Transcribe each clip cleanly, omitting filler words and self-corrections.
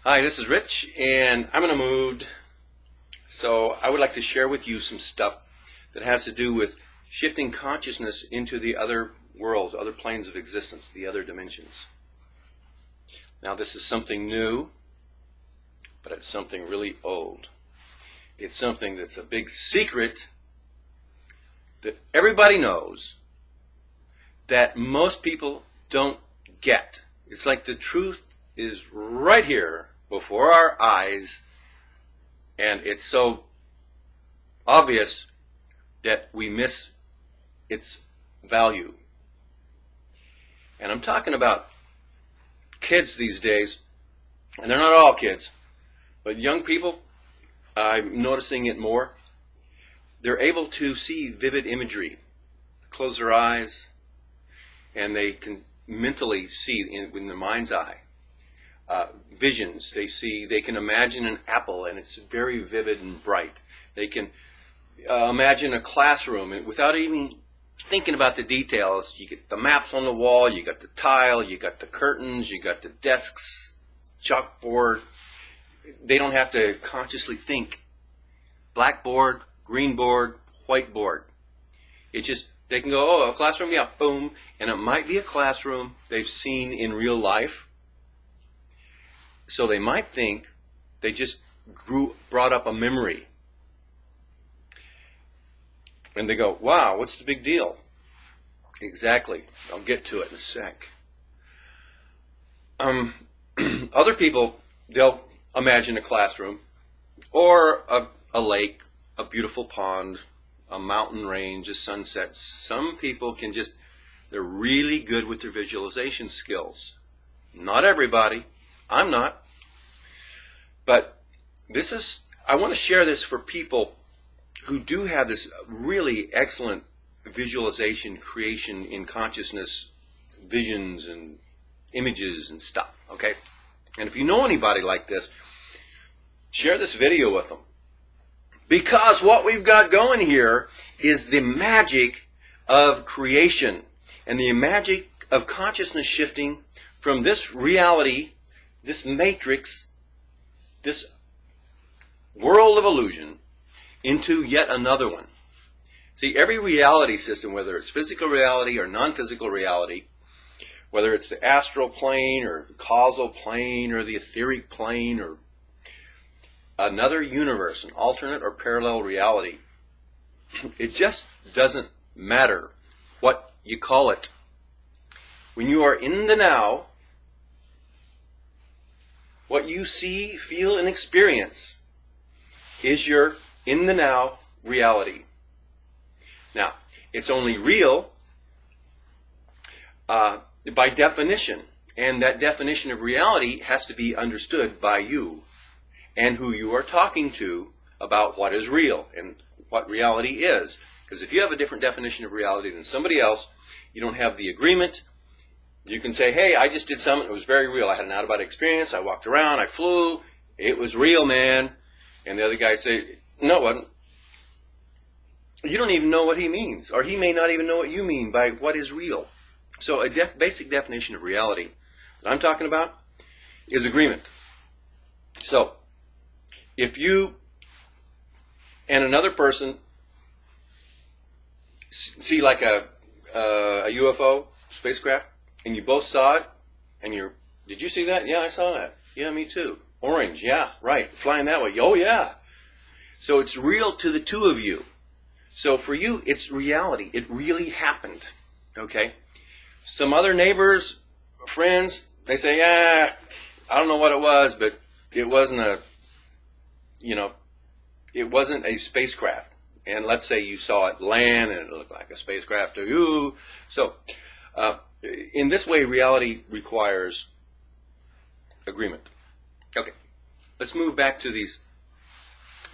Hi, this is Rich, and I'm in a mood, so I would like to share with you some stuff that has to do with shifting consciousness into the other worlds, other planes of existence, the other dimensions. Now, this is something new, but it's something really old. It's something that's a big secret that everybody knows that most people don't get. It's like the truth is right here before our eyes, and it's so obvious that we miss its value. And I'm talking about kids these days, and they're not all kids, but young people, I'm noticing it more. They're able to see vivid imagery, close their eyes, and they can mentally see in their mind's eye. Visions. They can imagine an apple, and it's very vivid and bright. They can imagine a classroom, and without even thinking about the details, you get the maps on the wall, you got the tile, you got the curtains, you got the desks, chalkboard. They don't have to consciously think. Blackboard, green board, whiteboard. It's just, they can go, oh, a classroom, yeah, boom. And it might be a classroom they've seen in real life. So they might think they just brought up a memory. And they go, wow, what's the big deal? Exactly. I'll get to it in a sec. Other people, they'll imagine a classroom or a lake, a beautiful pond, a mountain range, a sunset. Some people can just, they're really good with their visualization skills. Not everybody. I'm not. But I want to share this for people who do have this really excellent visualization, creation in consciousness, visions and images and stuff, okay? And if you know anybody like this, share this video with them. Because what we've got going here is the magic of creation and the magic of consciousness shifting from this reality, this matrix, this world of illusion, into yet another one. See, every reality system, whether it's physical reality or non-physical reality, whether it's the astral plane or the causal plane or the etheric plane or another universe, an alternate or parallel reality, it just doesn't matter what you call it. When you are in the now, what you see, feel, and experience is your in the now reality. Now, it's only real by definition, and that definition of reality has to be understood by you and who you are talking to about what is real and what reality is. Because if you have a different definition of reality than somebody else, you don't have the agreement. You can say, hey, I just did something, it was very real. I had an out-of-body experience, I walked around, I flew, it was real, man. And the other guy say, no, it wasn't. You don't even know what he means, or he may not even know what you mean by what is real. So a basic definition of reality that I'm talking about is agreement. So if you and another person see like a UFO spacecraft, and you both saw it, and did you see that? Yeah, I saw that. Yeah, me too. Orange, yeah, right. Flying that way. Oh, yeah. So it's real to the two of you. So for you, it's reality. It really happened. Okay? Some other neighbors, friends, they say, yeah, I don't know what it was, but it wasn't it wasn't a spacecraft. And let's say you saw it land, and it looked like a spacecraft to you. So, in this way, reality requires agreement. Okay, let's move back to these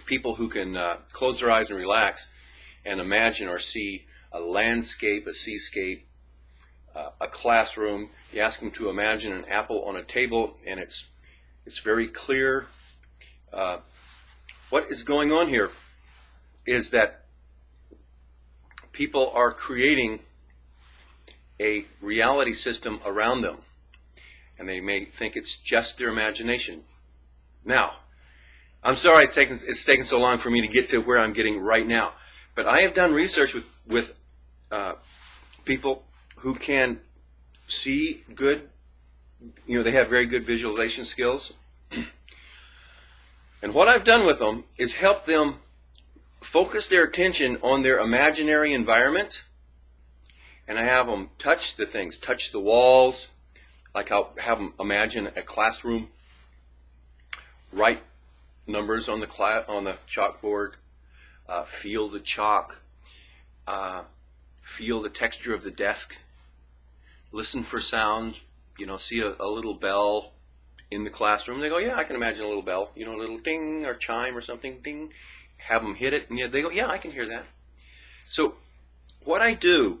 people who can close their eyes and relax and imagine or see a landscape, a seascape, a classroom. You ask them to imagine an apple on a table, and it's very clear. What is going on here is that people are creating a reality system around them, and they may think it's just their imagination. Now, I'm sorry it's taken so long for me to get to where I'm getting right now. But I have done research with people who can see good, they have very good visualization skills. And what I've done with them is help them focus their attention on their imaginary environment. And I have them touch the things, touch the walls, like I'll have them imagine a classroom, write numbers on the chalkboard, feel the chalk, feel the texture of the desk, listen for sounds, see a little bell in the classroom. They go, yeah, I can imagine a little bell, a little ding or chime or something, ding. Have them hit it, and they go, yeah, I can hear that. So what I do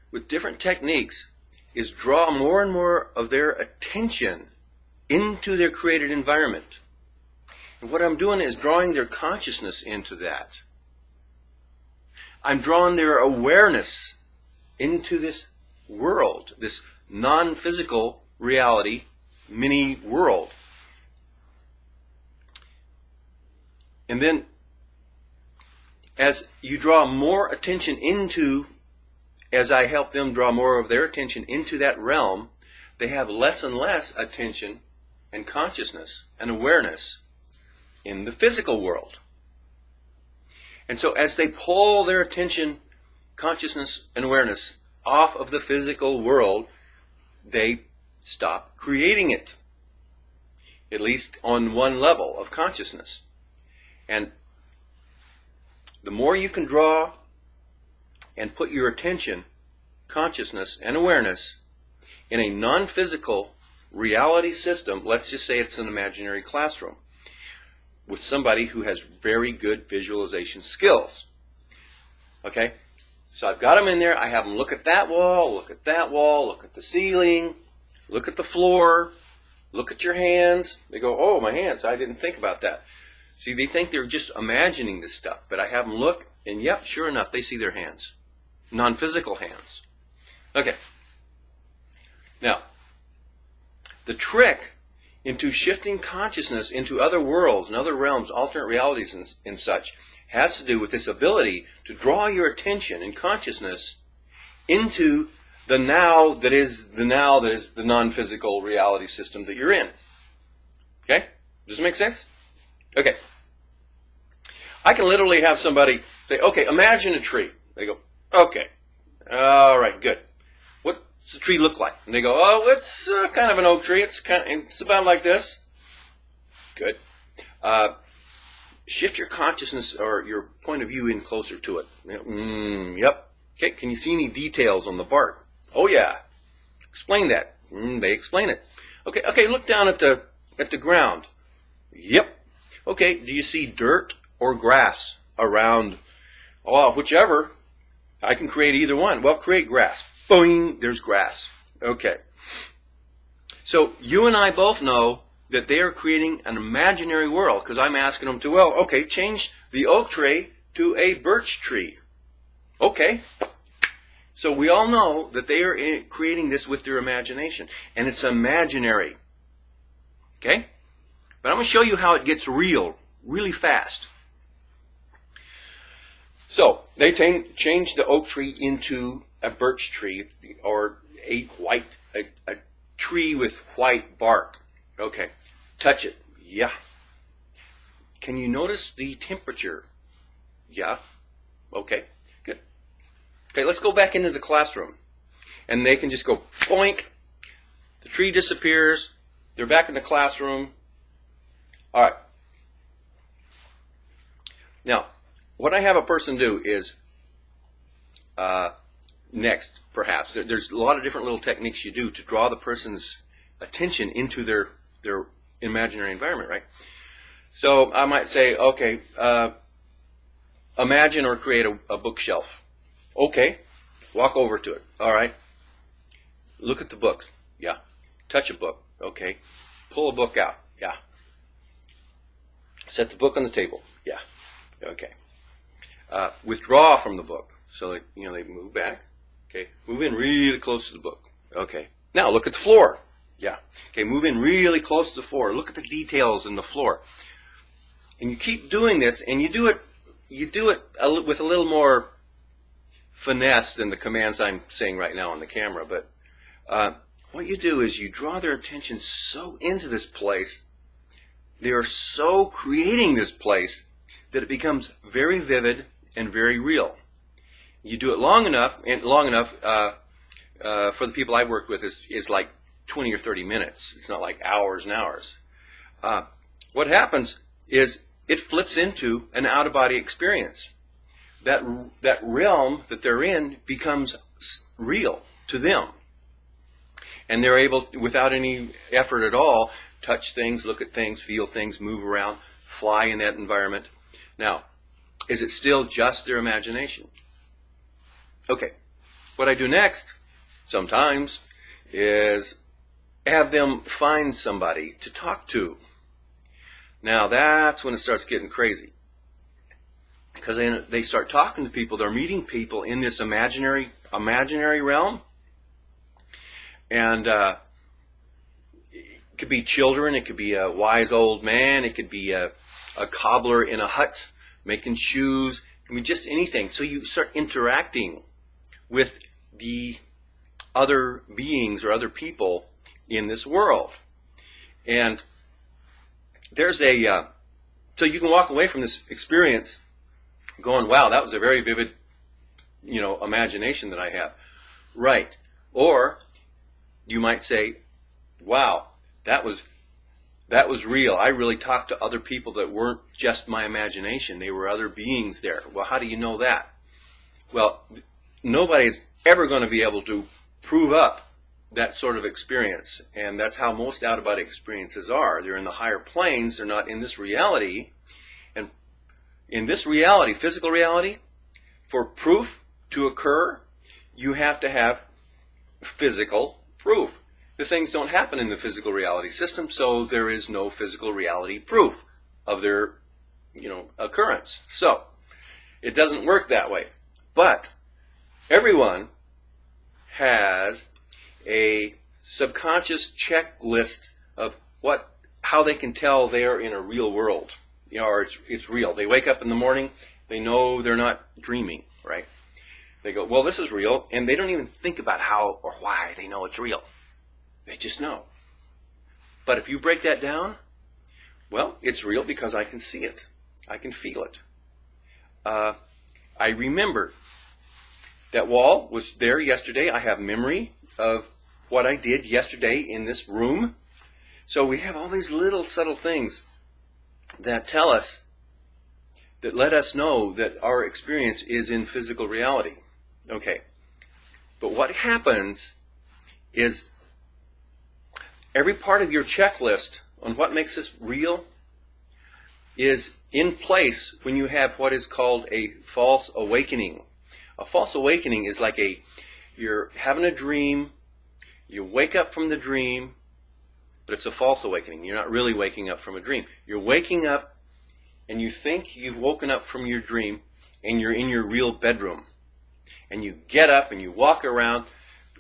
with different techniques is draw more and more of their attention into their created environment. And what I'm doing is drawing their consciousness into that. I'm drawing their awareness into this world, this non-physical reality, mini world. And then, as you draw more attention into, as I help them draw more of their attention into that realm, they have less and less attention and consciousness and awareness in the physical world. And so as they pull their attention, consciousness, and awareness off of the physical world, they stop creating it, at least on one level of consciousness. And the more you can draw and put your attention, consciousness, and awareness in a non-physical reality system, let's just say it's an imaginary classroom, with somebody who has very good visualization skills. Okay? So I've got them in there. I have them look at that wall, look at that wall, look at the ceiling, look at the floor, look at your hands. They go, oh, my hands, I didn't think about that. See, they think they're just imagining this stuff, but I have them look, and yep, sure enough, they see their hands. Non-physical hands. Okay. Now, the trick into shifting consciousness into other worlds and other realms, alternate realities and such, has to do with this ability to draw your attention and consciousness into the now that is the non-physical reality system that you're in. Okay? Does it make sense? Okay. I can literally have somebody say, okay, imagine a tree. They go, okay. All right, good. What's the tree look like? And they go, oh, it's kind of an oak tree. It's about like this. Good. Shift your consciousness or your point of view in closer to it. Yep. Okay, can you see any details on the bark? Oh, yeah. Explain that. They explain it. Okay, look down at the ground. Yep. Okay, do you see dirt or grass around? Oh, whichever. I can create either one. Well, create grass. Boing, there's grass. Okay. So you and I both know that they are creating an imaginary world because I'm asking them to, well, okay, change the oak tree to a birch tree. Okay. So we all know that they are creating this with their imagination. And it's imaginary. Okay? But I'm going to show you how it gets real, really fast. So they change the oak tree into a birch tree or a tree with white bark. Okay. Touch it. Yeah. Can you notice the temperature? Yeah. Okay. Good. Okay, let's go back into the classroom. And they can just go boink. The tree disappears. They're back in the classroom. All right. Now, what I have a person do is, next, perhaps, there's a lot of different little techniques you do to draw the person's attention into their imaginary environment, right? So I might say, okay, imagine or create a bookshelf. Okay, walk over to it. All right. Look at the books. Yeah. Touch a book. Okay. Pull a book out. Yeah. Set the book on the table. Yeah. Okay. Withdraw from the book. So they move back. Okay. Move in really close to the book. Okay. Now look at the floor. Yeah. Okay, move in really close to the floor. Look at the details in the floor. And you keep doing this, and you do it with a little more finesse than the commands I'm saying right now on the camera. But what you do is you draw their attention so into this place. They are so creating this place that it becomes very vivid and very real. You do it long enough, and for the people I've worked with is like 20 or 30 minutes. It's not like hours and hours. What happens is it flips into an out-of-body experience. That realm that they're in becomes real to them. And they're able, without any effort at all, touch things, look at things, feel things, move around, fly in that environment. Now, is it still just their imagination? Okay, what I do next, sometimes, is have them find somebody to talk to. Now, that's when it starts getting crazy. Because they start talking to people, they're meeting people in this imaginary realm. And it could be children, it could be a wise old man, it could be a cobbler in a hut making shoes, it can be just anything. So you start interacting with the other beings or other people in this world. And there's so you can walk away from this experience going, wow, that was a very vivid, imagination that I have. Right. Or you might say, wow, that was real. I really talked to other people that weren't just my imagination. They were other beings there. Well, how do you know that? Well, nobody's ever going to be able to prove up that sort of experience. And that's how most out-of-body experiences are. They're in the higher planes. They're not in this reality. And in this reality, physical reality, for proof to occur, you have to have physical proof. The things don't happen in the physical reality system, so there is no physical reality proof of their, occurrence. So, it doesn't work that way. But everyone has a subconscious checklist of how they can tell they are in a real world, or it's real. They wake up in the morning, they know they're not dreaming, right? They go, well, this is real, and they don't even think about how or why they know it's real. They just know. But if you break that down, well, it's real because I can see it. I can feel it. I remember that wall was there yesterday. I have memory of what I did yesterday in this room. So we have all these little subtle things that tell us, that let us know that our experience is in physical reality. Okay. But what happens is every part of your checklist on what makes this real is in place when you have what is called a false awakening. A false awakening is like you're having a dream, you wake up from the dream, but it's a false awakening. You're not really waking up from a dream. You're waking up and you think you've woken up from your dream and you're in your real bedroom. And you get up and you walk around.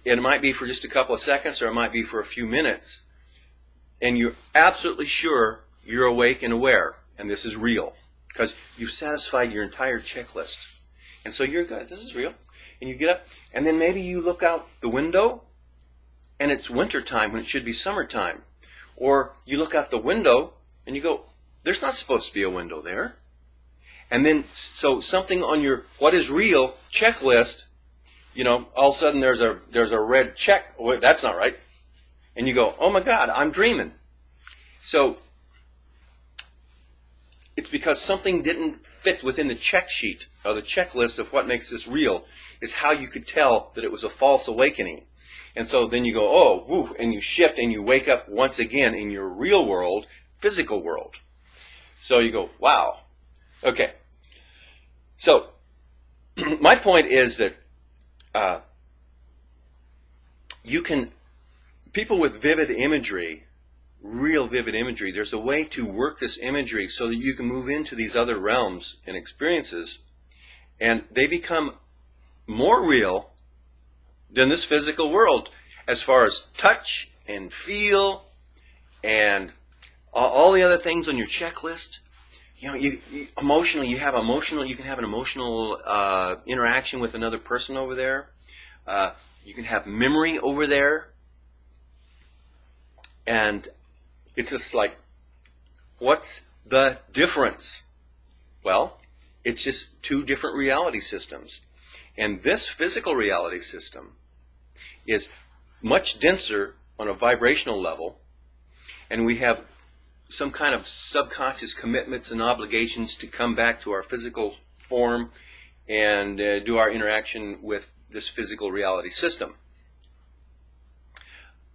It might be for just a couple of seconds or it might be for a few minutes. And you're absolutely sure you're awake and aware. And this is real. Because you've satisfied your entire checklist. And so you're good. This is real. And you get up. And then maybe you look out the window. And it's wintertime when it should be summertime. Or you look out the window and you go, there's not supposed to be a window there. And then, so something on your what is real checklist, all of a sudden there's a red check. Oh, wait, that's not right. And you go, oh my God, I'm dreaming. So it's because something didn't fit within the check sheet or the checklist of what makes this real is how you could tell that it was a false awakening. And so then you go, oh, woof, and you shift and you wake up once again in your real world, physical world. So you go, wow. Okay. So my point is that people with vivid imagery, real vivid imagery, there's a way to work this imagery so that you can move into these other realms and experiences, and they become more real than this physical world as far as touch and feel and all the other things on your checklist. You know, you emotionally, you can have an emotional interaction with another person over there. You can have memory over there. And it's just like, what's the difference? Well, it's just two different reality systems. And this physical reality system is much denser on a vibrational level, and we have some kind of subconscious commitments and obligations to come back to our physical form and do our interaction with this physical reality system.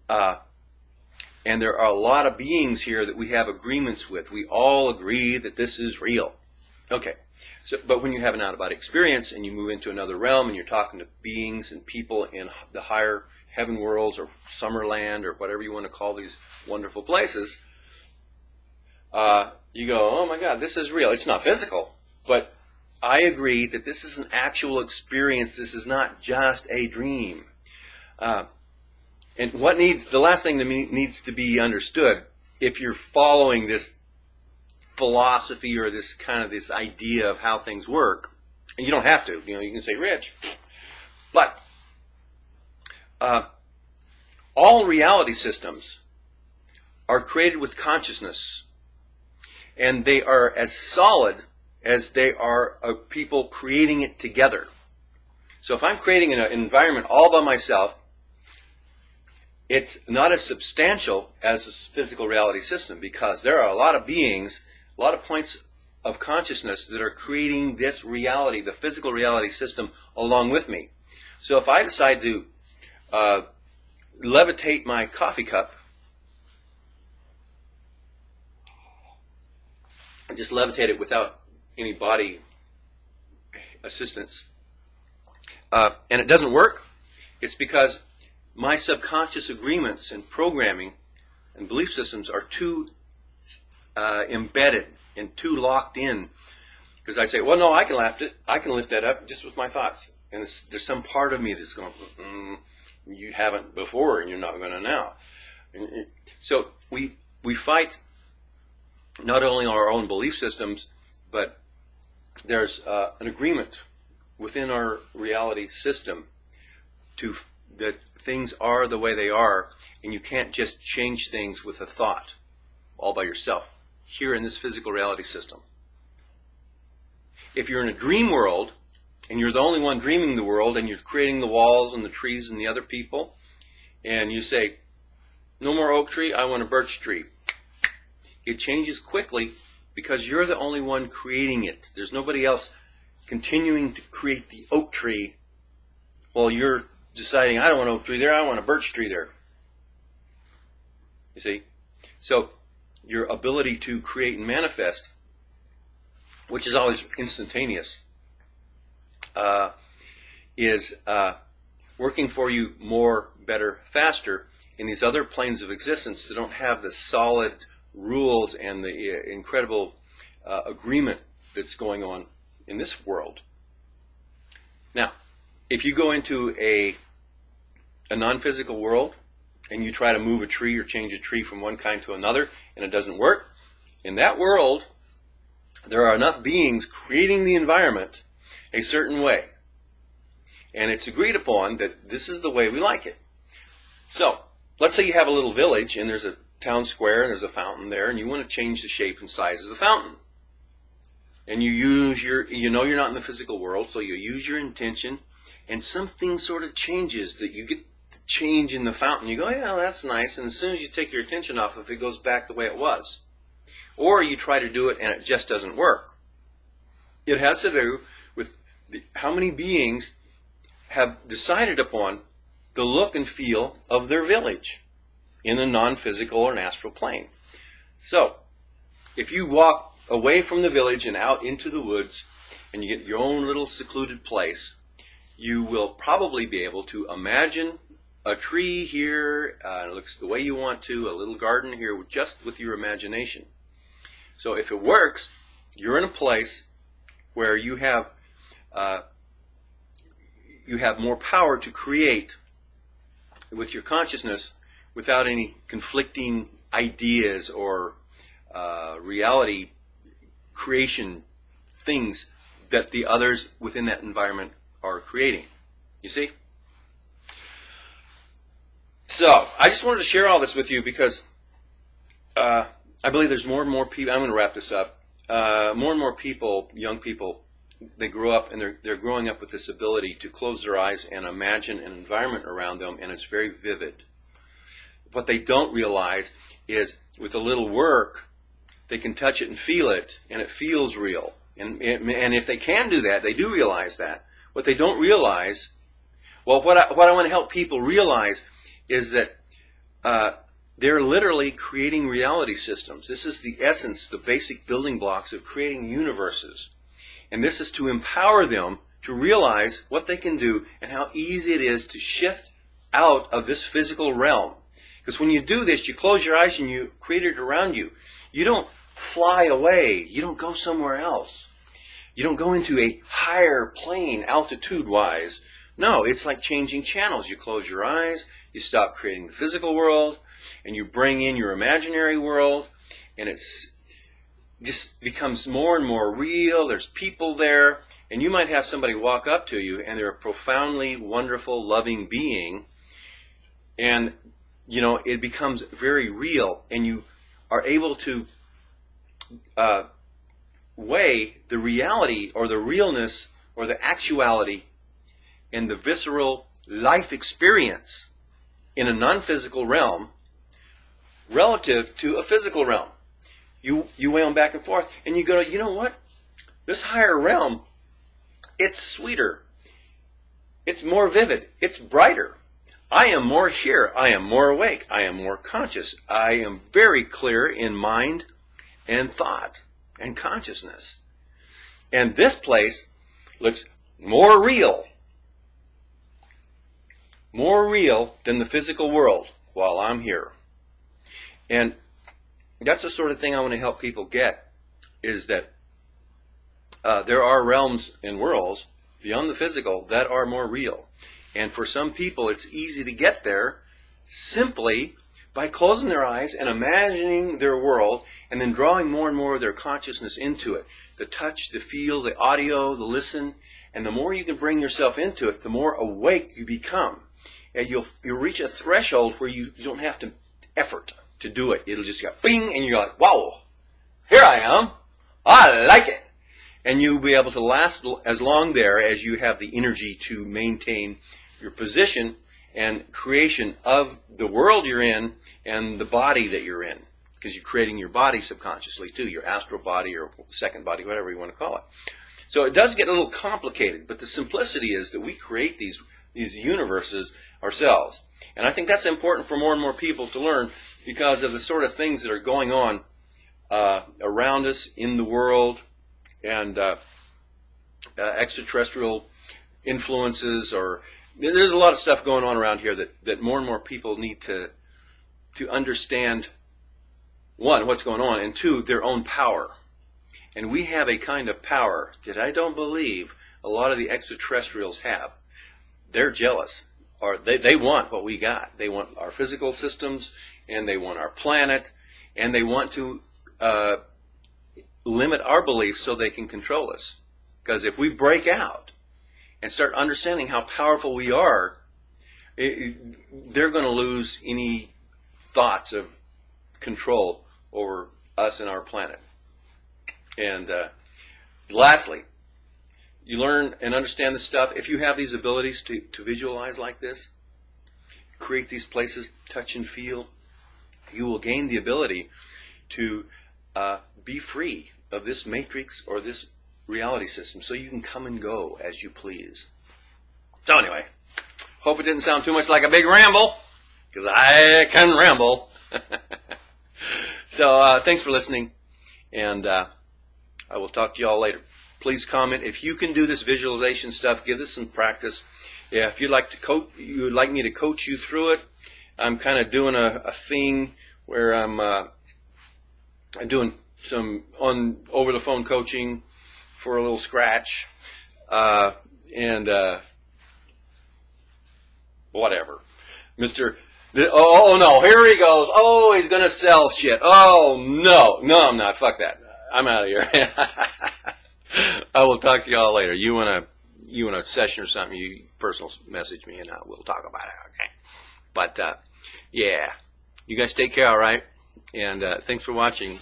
And there are a lot of beings here that we have agreements with. We all agree that this is real. Okay, but when you have an out-of-body experience and you move into another realm and you're talking to beings and people in the higher heaven worlds or Summerland or whatever you want to call these wonderful places, you go, oh my God, this is real. It's not physical, but I agree that this is an actual experience. This is not just a dream. And the last thing that needs to be understood, if you're following this philosophy or this idea of how things work, and you don't have to, you can say, Rich, but all reality systems are created with consciousness, and they are as solid as they are people creating it together. So if I'm creating an environment all by myself, it's not as substantial as a physical reality system, because there are a lot of beings, a lot of points of consciousness that are creating this reality, the physical reality system, along with me. So if I decide to levitate my coffee cup, just levitate it without any body assistance, and it doesn't work, it's because my subconscious agreements and programming and belief systems are too embedded and too locked in. Because I say, well, no, I can lift that up just with my thoughts. And there's some part of me that's going, you haven't before and you're not going to now. So we fight not only our own belief systems, but there's an agreement within our reality system that things are the way they are, and you can't just change things with a thought all by yourself here in this physical reality system. If you're in a dream world and you're the only one dreaming the world and you're creating the walls and the trees and the other people, and you say, no more oak tree, I want a birch tree, it changes quickly because you're the only one creating it. There's nobody else continuing to create the oak tree while you're deciding, I don't want an oak tree there, I want a birch tree there. You see? So your ability to create and manifest, which is always instantaneous, is working for you more, better, faster in these other planes of existence that don't have the solid rules and the incredible agreement that's going on in this world. Now, if you go into a non-physical world and you try to move a tree or change a tree from one kind to another and it doesn't work, in that world there are enough beings creating the environment a certain way. And it's agreed upon that this is the way we like it. So, let's say you have a little village and there's a town square and there's a fountain there and you want to change the shape and size of the fountain. And you use you're not in the physical world, so you use your intention and something sort of changes, that you get the change in the fountain. You go, yeah, that's nice. And as soon as you take your attention off of it, it goes back the way it was. Or you try to do it and it just doesn't work. It has to do with how many beings have decided upon the look and feel of their village in a non-physical or an astral plane. So, if you walk away from the village and out into the woods and you get your own little secluded place, you will probably be able to imagine a tree here, it looks the way you want to, a little garden here, just with your imagination. So if it works, you're in a place where you have more power to create with your consciousness without any conflicting ideas or reality creation things that the others within that environment are creating. You see? So, I just wanted to share all this with you because I believe there's more and more people. I'm going to wrap this up. More and more people, young people, they grow up and they're growing up with this ability to close their eyes and imagine an environment around them, and it's very vivid. What they don't realize is with a little work, they can touch it and feel it, and it feels real. And if they can do that, they do realize that. What they don't realize, well, what I want to help people realize is that they're literally creating reality systems. This is the essence, the basic building blocks of creating universes. And this is to empower them to realize what they can do and how easy it is to shift out of this physical realm. Because when you do this, you close your eyes and you create it around you. You don't fly away. You don't go somewhere else. You don't go into a higher plane altitude-wise. No, it's like changing channels. You close your eyes, you stop creating the physical world, and you bring in your imaginary world, and it's just becomes more and more real. There's people there, and you might have somebody walk up to you, and they're a profoundly wonderful, loving being, and you know, it becomes very real, and you are able to weigh the reality or the realness or the actuality and the visceral life experience in a non-physical realm relative to a physical realm. You weigh them back and forth, and you go, you know what? This higher realm, it's sweeter. It's more vivid. It's brighter. I am more here. I am more awake. I am more conscious. I am very clear in mind and thought and consciousness. And this place looks more real than the physical world while I'm here. And that's the sort of thing I want to help people get, is that there are realms and worlds beyond the physical that are more real. And for some people, it's easy to get there simply by closing their eyes and imagining their world and then drawing more and more of their consciousness into it. The touch, the feel, the audio, the listen. And the more you can bring yourself into it, the more awake you become. And you'll reach a threshold where you don't have to effort to do it. It'll just go bing, and you're like, wow, here I am. I like it. And you'll be able to last as long there as you have the energy to maintain your position and creation of the world you're in and the body that you're in. Because you're creating your body subconsciously too, your astral body or second body, whatever you want to call it. So it does get a little complicated, but the simplicity is that we create these universes ourselves. And I think that's important for more and more people to learn because of the sort of things that are going on around us in the world, and extraterrestrial influences, or there's a lot of stuff going on around here that more and more people need to understand, one, what's going on, and two, their own power. And we have a kind of power that I don't believe a lot of the extraterrestrials have. They're jealous, or they want what we got. They want our physical systems, and they want our planet, and they want to limit our beliefs so they can control us. Because if we break out and start understanding how powerful we are, they're going to lose any thoughts of control over us and our planet. And lastly, you learn and understand this stuff. If you have these abilities to visualize like this, create these places, touch and feel, you will gain the ability to be free of this matrix or this reality system, so you can come and go as you please. So anyway, hope it didn't sound too much like a big ramble, because I can ramble. So thanks for listening, and I will talk to you all later. Please comment if you can do this visualization stuff. Give this some practice. Yeah, if you'd like to you would like me to coach you through it. I'm kind of doing a thing where I'm doing some over the phone coaching for a little scratch, and whatever. Mr. Oh no, here he goes. Oh, he's going to sell shit. Oh, no. No, I'm not. Fuck that. I'm out of here. I will talk to y'all later. You want a session or something, you personal message me and we'll talk about it, okay? But, yeah. You guys take care, all right? And thanks for watching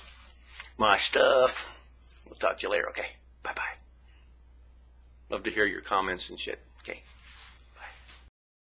my stuff. We'll talk to you later, okay? Bye-bye. Love to hear your comments and shit, okay?